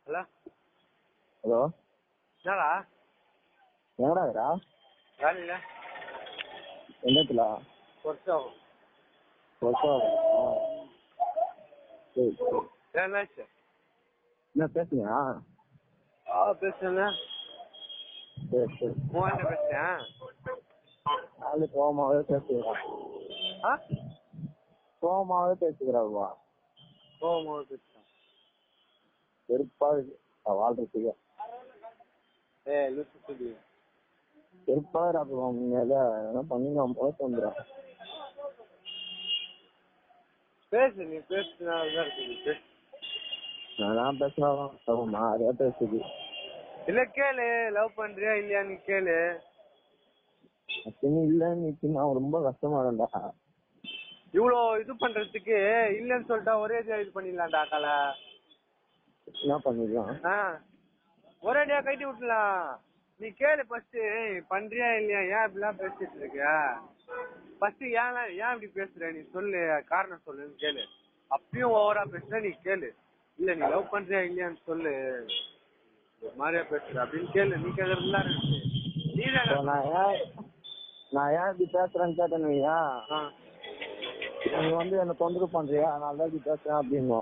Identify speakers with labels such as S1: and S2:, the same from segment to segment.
S1: Hello
S2: hello
S1: என்னடா
S2: எங்கடா இருக்கிறா?
S1: வேலையில
S2: எந்தத்துல
S1: வருஷம்
S2: சரி சரி.
S1: என்னாச்சு?
S2: என்ன பேசுனியா?
S1: பேசுனேன்.
S2: சரி சரி.
S1: என்ன பேசுனேன்?
S2: நாலு கோவமாவே பேசுகிறான். கோவமாவே பேசுகிறாள்வா.
S1: கோவமாக பேசுறேன்.
S2: வெறுப்பா வாழ்றதுக்கு
S1: லூசு சொல்லி
S2: வெறுப்பா இருப்போம். என்ன பண்ணி நான் போக வந்துடும்.
S1: பேசு, நீ பேசுனால்தான் இருக்குது.
S2: நான் பேசினாலும் அதே பேசுது.
S1: இல்ல கேளு, லவ் பண்றியா இல்லையா நீ கேளு.
S2: அப்படின்னு இல்லன்னு நான் ரொம்ப கஷ்டமா இருந்தா.
S1: இவ்வளோ இது பண்றதுக்கு இல்லன்னு சொல்லிட்டா ஒரே இது பண்ணிடலாம்டா காலை.
S2: என்ன பண்ணிடலாம்?
S1: ஒரேடியா கைட்டி விட்டுலாம். நீ கேளு ஃபர்ஸ்ட், பண்றியா இல்லையா, ஏன் இப்படிலாம் பேசிட்டு இருக்க, ஃபர்ஸ்ட் ஏன் இப்படி பேசுற நீ சொல்லு, காரணம் சொல்லுன்னு கேளு. அப்பயும் ஓவரா பேசுற நீ கேளு. இல்ல நீ லவ் பண்றியா இல்லையான்னு சொல்லு, மாதிரியா பேசுற அப்படின்னு கேளு. நீ கேக்குறதுல
S2: நான் ஏன் இப்படி பேசுறேன்னு கேட்டேன்னு நீ என்ன தொந்தரவு பண்றியா, அதனால தான் இப்படி பேசுறேன் அப்படின்னு.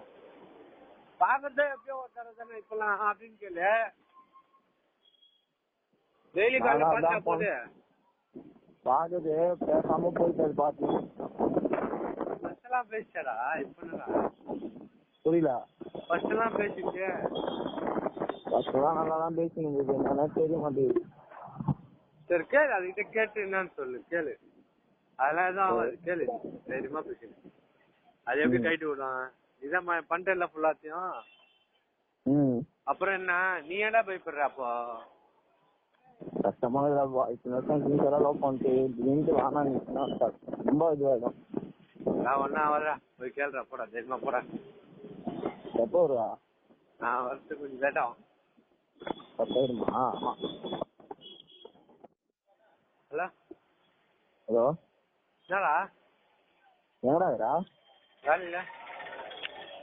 S1: பாக்குறதே எப்பயோ ஒருத்தர தானே இப்பெல்லாம் அப்படின்னு கேளு. டெய்லி காலையில பாத்தா போது
S2: பாக்குது பேசாம போயிட்டு பாத்து
S1: ஃபர்ஸ்ட் எல்லாம் பேசிட்டா. இப்ப
S2: புரியல.
S1: ஃபர்ஸ்ட் எல்லாம் பேசிட்டு
S2: ஃபர்ஸ்ட் எல்லாம் நல்லா தான் பேசினது, என்னன்னா தெரிய மாட்டேங்குது.
S1: சரி கேளு, அதுகிட்ட கேட்டு என்னன்னு சொல்லு கேளு. அதெல்லாம் எதுவும் ஆகாது, கேளு தைரியமா பேசு. அது எப்படி கைட்டு விடும்? இதான் பண்றல ஃபுல்லாத்தையும். அப்புறம் என்ன, நீ ஏன்டா பயப்படுற? அப்போ
S2: கஷ்டமா லவ் பண்ணிட்டு ரொம்ப இதுவாயிடும்.
S1: நான் ஒன்னா வர்றேன், போய் கேள்றா, போடா தைரியமா போடா.
S2: எப்போ வருவா?
S1: நான் வரது கொஞ்சம் லேட் ஆகும்.
S2: 10 வருமா?
S1: ஆமா. ஹலோ
S2: ஹலோ
S1: என்னடா
S2: எங்கடா இருக்கிறா?
S1: வேலையில